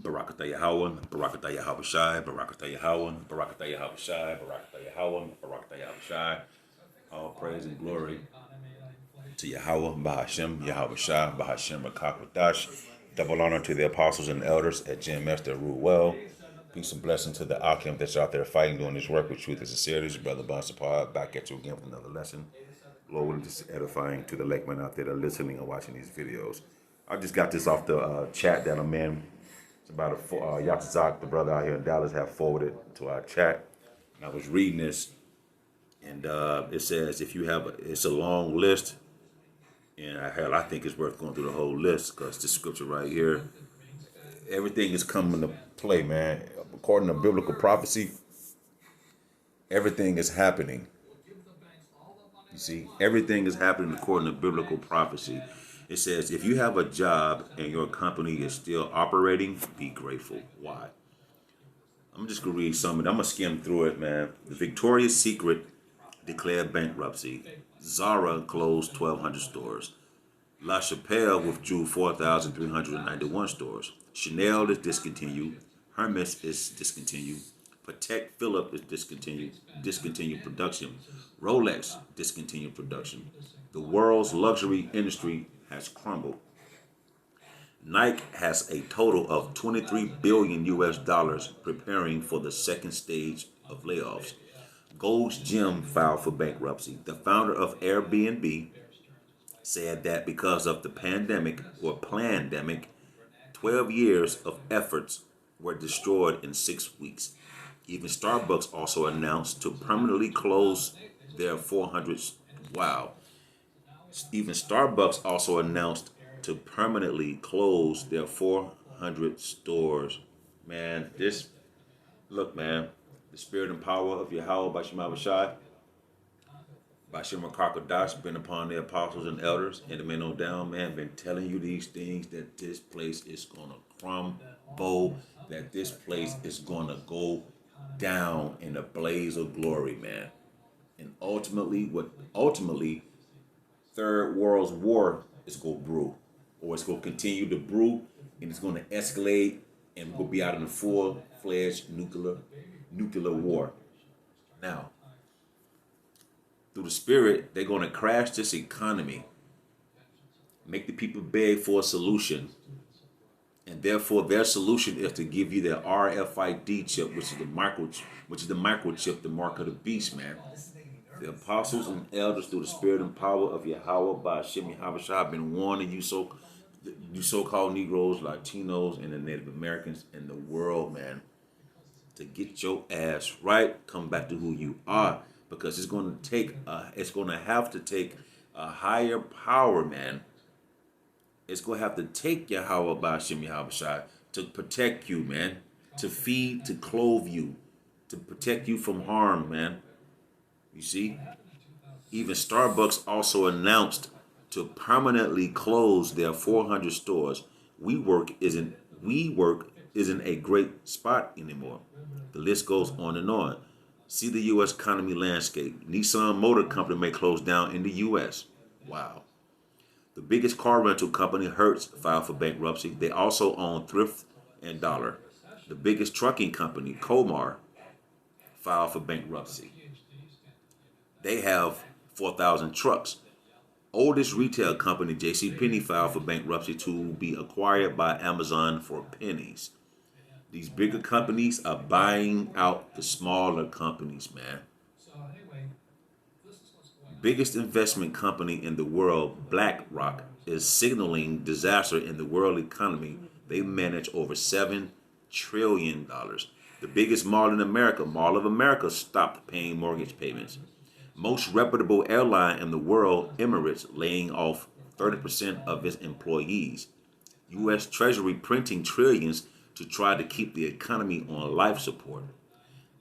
Barakatah Yahweh, Barakatah Yahweh Shai, Barakatah Yahweh, Barakatah Yahweh Shai, Barakatah Yahweh, Barakatah Yahweh Shai. All praise and glory to Yahweh, Bahashem, Yahweh Shai, Bahashem, Rakakwadash. Double honor to the apostles and elders at GMS that rule well. Peace and blessing to the Akim that's out there fighting, doing this work with truth and sincerity. Brother Bonsapar, back at you again with another lesson. Lord, willing, just edifying to the lakemen out there that are listening and watching these videos. I just got this off the chat that I'm in. It's about a Yatzak, the brother out here in Dallas, have forwarded to our chat. And I was reading this, and it says if you have it's a long list, and I think it's worth going through the whole list because this scripture right here, everything is coming to play, man. According to biblical prophecy, everything is happening. You see, everything is happening according to biblical prophecy. It says, if you have a job and your company is still operating, be grateful. Why? I'm just going to read some of it. I'm going to skim through it, man. The Victoria's Secret declared bankruptcy. Zara closed 1,200 stores. La Chapelle withdrew 4,391 stores. Chanel is discontinued. Hermes is discontinued. Patek Philippe is discontinued production. Rolex discontinued production. The world's luxury industry has crumbled. Nike has a total of 23 billion US dollars preparing for the second stage of layoffs. Gold's Gym filed for bankruptcy. The founder of Airbnb said that because of the pandemic or plandemic, 12 years of efforts were destroyed in 6 weeks. Even Starbucks also announced to permanently close their 400. Wow. Even Starbucks also announced to permanently close their 400 stores. Man, look, man, the spirit and power of Yahweh by Shema Bashai, by Shema Karkadash, been upon the apostles and elders, and the men on down, man, been telling you these things, that this place is going to crumble, that this place is going to go down in a blaze of glory, man. And ultimately, Third World War is going to brew, or it's going to continue to brew, and it's going to escalate, and we're going to be out in a full-fledged nuclear war. Now, through the spirit, they're going to crash this economy, make the people beg for a solution, and therefore their solution is to give you their RFID chip, which is the microchip, the mark of the beast, man. The apostles and elders, through the spirit and power of Yahweh by Hashem Yahweh Shai, have been warning you so-called Negroes, Latinos, and the Native Americans in the world, man, to get your ass right, come back to who you are, because it's going to have to take a higher power, man. It's going to have to take Yahweh by Hashem Yahweh Shai to protect you, man, to feed, to clothe you, to protect you from harm, man. You see, even Starbucks also announced to permanently close their 400 stores. WeWork isn't a great spot anymore. The list goes on and on. See the U.S. economy landscape. Nissan Motor Company may close down in the U.S. Wow. The biggest car rental company, Hertz, filed for bankruptcy. They also own Thrift and Dollar. The biggest trucking company, Comar, filed for bankruptcy. They have 4,000 trucks. Oldest retail company, JCPenney, filed for bankruptcy to be acquired by Amazon for pennies. These bigger companies are buying out the smaller companies, man. Biggest investment company in the world, BlackRock, is signaling disaster in the world economy. They manage over $7 trillion. The biggest mall in America, Mall of America, stopped paying mortgage payments. Most reputable airline in the world, Emirates, laying off 30% of its employees. U.S. Treasury printing trillions to try to keep the economy on life support.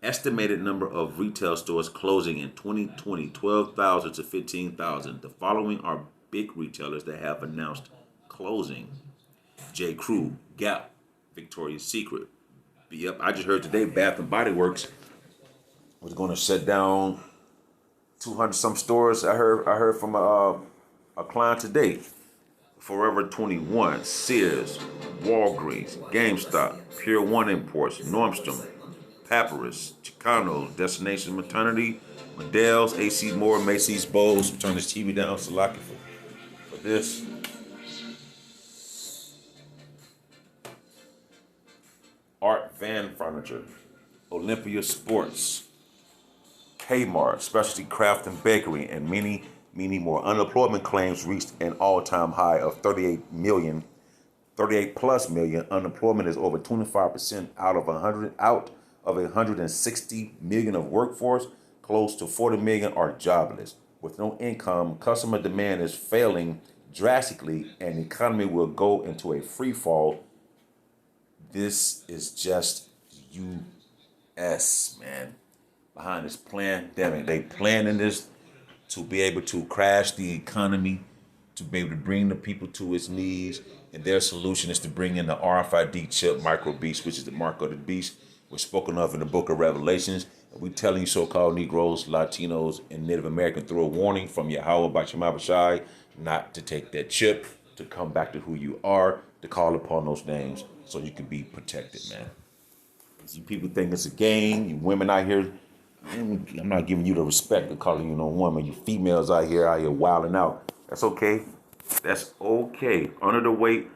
Estimated number of retail stores closing in 2020, 12,000 to 15,000. The following are big retailers that have announced closing. J. Crew, Gap, Victoria's Secret. Yep, I just heard today Bath and Body Works was going to shut down 200 some stores. I heard from a client today. Forever 21, Sears, Walgreens, GameStop, Pier 1 Imports, Nordstrom, Papyrus, Chicanos, Destination Maternity, Modell's, AC Moore, Macy's, Bose. Turn this TV down, Salaki for this. Art Van Furniture, Olympia Sports, Kmart, Specialty Craft and Bakery, and many more. Unemployment claims reached an all-time high of 38 plus million. Unemployment is over 25% out of 160 million of workforce. Close to 40 million are jobless. With no income, customer demand is failing drastically, and the economy will go into a free fall. This is just U.S., man. Behind this pandemic, they planning this to be able to crash the economy, to be able to bring the people to its knees. And their solution is to bring in the RFID chip, micro beast, which is the mark of the beast, was spoken of in the book of Revelations. And we telling you so-called Negroes, Latinos, and Native Americans through a warning from Yahweh by Shema Bashai not to take that chip, to come back to who you are, to call upon those names so you can be protected, man. You people think it's a game. You women out here, I'm not giving you the respect of calling you no woman. You females out here wilding out. That's okay. That's okay. Under the weight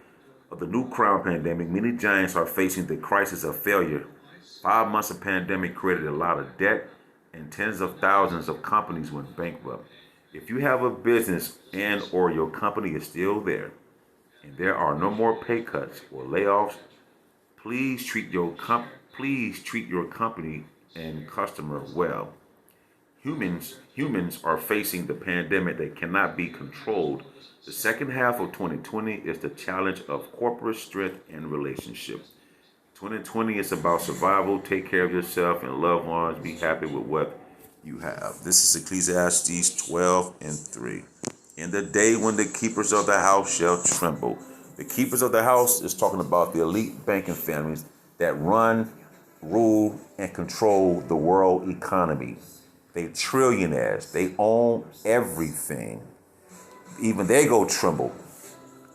of the new crown pandemic, many giants are facing the crisis of failure. 5 months of pandemic created a lot of debt, and tens of thousands of companies went bankrupt. If you have a business and or your company is still there, and there are no more pay cuts or layoffs, please treat your company and customer well. Humans are facing the pandemic that cannot be controlled. The second half of 2020 is the challenge of corporate strength and relationship. 2020 is about survival. Take care of yourself and loved ones. Be happy with what you have. This is Ecclesiastes 12:3. In the day when the keepers of the house shall tremble. The keepers of the house is talking about the elite banking families that run, rule, and control the world economy. They trillionaires. They own everything. Even they go tremble.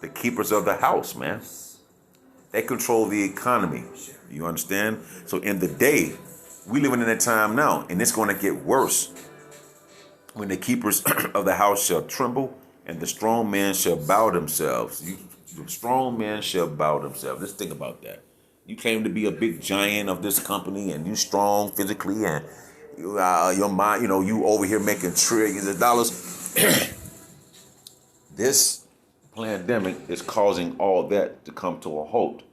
The keepers of the house, man. They control the economy. You understand? So in the day, we living in a time now, and it's going to get worse. When the keepers of the house shall tremble, and the strong men shall bow themselves. The strong men shall bow themselves. Let's think about that. You claim to be a big giant of this company, and you strong physically, and your mind, you over here making trillions of dollars. This pandemic is causing all that to come to a halt.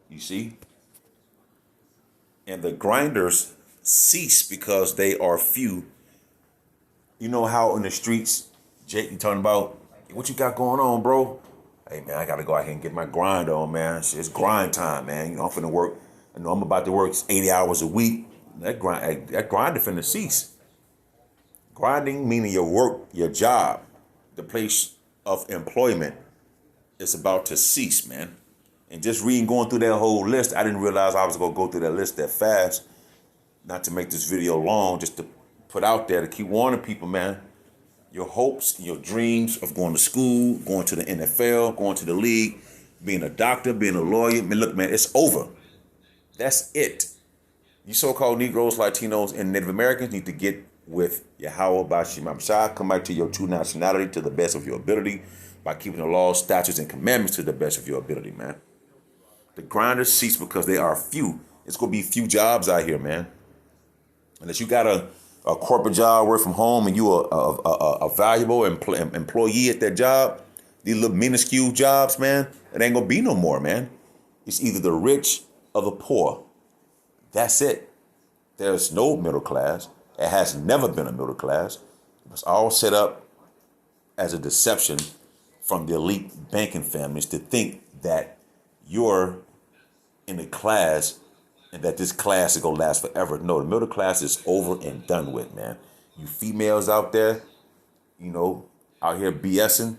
You see? And the grinders cease because they are few. You know how in the streets, Jake, you talking about, what you got going on, bro? Hey, man, I got to go out here and get my grind on, man. It's grind time, man. I'm finna work. I know I'm about to work 80 hours a week. That grinding finna cease. Grinding meaning your work, your job, the place of employment is about to cease, man. And just going through that whole list, I didn't realize I was going to go through that list that fast. Not to make this video long, just to put out there to keep warning people, man. Your hopes, your dreams of going to school, going to the NFL, going to the league, being a doctor, being a lawyer. Man, look, man, it's over. That's it. You so-called Negroes, Latinos, and Native Americans need to get with Yahweh by Shema Bashai. Come back to your true nationality to the best of your ability by keeping the laws, statutes, and commandments to the best of your ability, man. The grinders cease because they are few. It's going to be few jobs out here, man. Unless you got a corporate job, work from home, and you a valuable employee at that job, these little minuscule jobs, man, it ain't going to be no more, man. It's either the rich or the poor. That's it. There's no middle class. It has never been a middle class. It's all set up as a deception from the elite banking families to think that you're in a class and that this class is going to last forever. No, the middle class is over and done with, man. You females out there, out here BSing,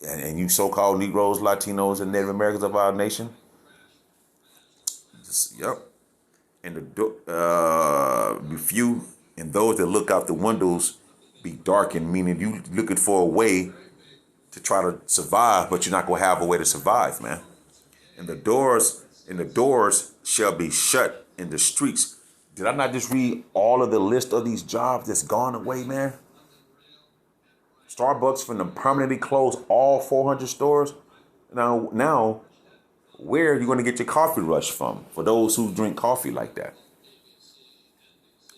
and you so-called Negroes, Latinos, and Native Americans of our nation. Yep. And the few and those that look out the windows be darkened, meaning you looking for a way to try to survive, but you're not going to have a way to survive, man. and the doors shall be shut in the streets. Did I not just read all of the list of these jobs that's gone away, man? Starbucks finna permanently close all 400 stores. Now, where are you gonna get your coffee rush from? For those who drink coffee like that.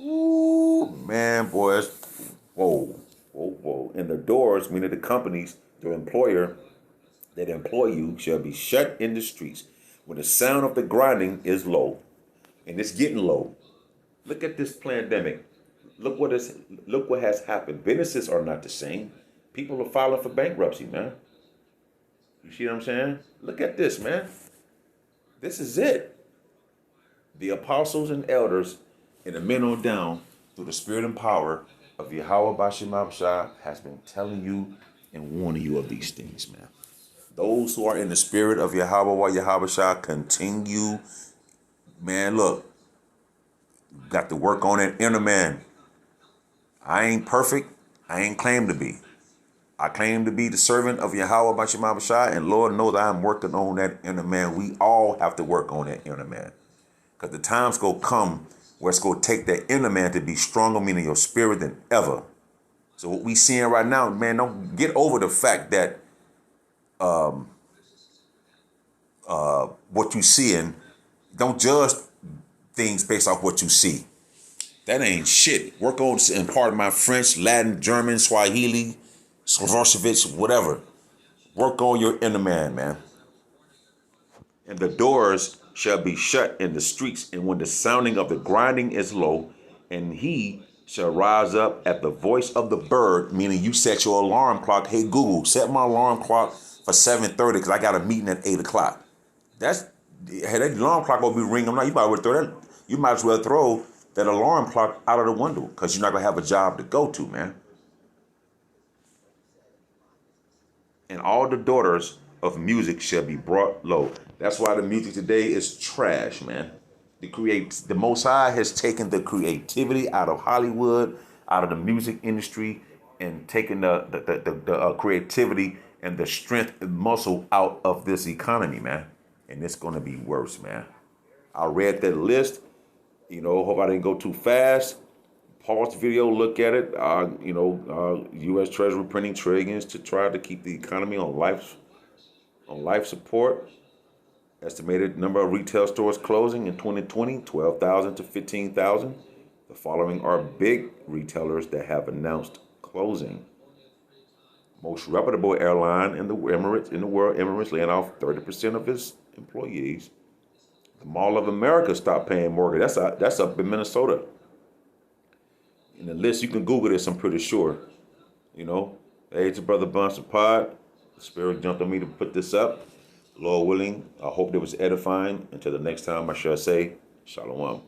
Ooh, man, boys. Whoa, whoa. And the doors, meaning the companies, the employer that employ you, shall be shut in the streets when the sound of the grinding is low, and it's getting low. Look at this pandemic. Look what has happened. Businesses are not the same. People are filing for bankruptcy, man. You see what I'm saying? Look at this, man. This is it. The apostles and elders and the men on down, through the spirit and power of Yahweh Bashim Abshah, has been telling you and warning you of these things, man. Those who are in the spirit of Yahweh Yahweh Shah continue. Man, look, got to work on that inner man. I ain't perfect. I ain't claim to be. I claim to be the servant of Yahweh Bashim Abshah, and Lord knows I'm working on that inner man. We all have to work on that inner man. Because the time's going to come where it's going to take that inner man to be stronger, meaning your spirit, than ever. So what we seeing right now, man, don't get over the fact that what you seeing, don't judge things based off what you see. That ain't shit. Work on, and pardon my French, Latin, German, Swahili, Slovosevich, whatever. Work on your inner man, man. And the doors shall be shut in the streets, and when the sounding of the grinding is low, and he shall rise up at the voice of the bird, meaning you set your alarm clock. Hey, Google, set my alarm clock for 7:30 because I got a meeting at 8 o'clock. That alarm clock will be ringing. You might as well throw that alarm clock out of the window because you're not going to have a job to go to, man. And all the daughters of music shall be brought low. That's why the music today is trash, man. The Most High has taken the creativity out of Hollywood, out of the music industry, and taken the creativity and the strength and muscle out of this economy, man. And it's going to be worse, man. I read that list. Hope I didn't go too fast. Pause the video, look at it. U.S. Treasury printing trillions to try to keep the economy on life support. Estimated number of retail stores closing in 2020, 12,000 to 15,000. The following are big retailers that have announced closing. Most reputable airline in the world, Emirates, laying off 30% of its employees. The Mall of America stopped paying mortgage. That's up in Minnesota. In the list, you can Google this, I'm pretty sure. Hey, it's your brother Bunsen Pod. The Spirit jumped on me to put this up. Lord willing, I hope it was edifying. Until the next time, I shall say, Shalom.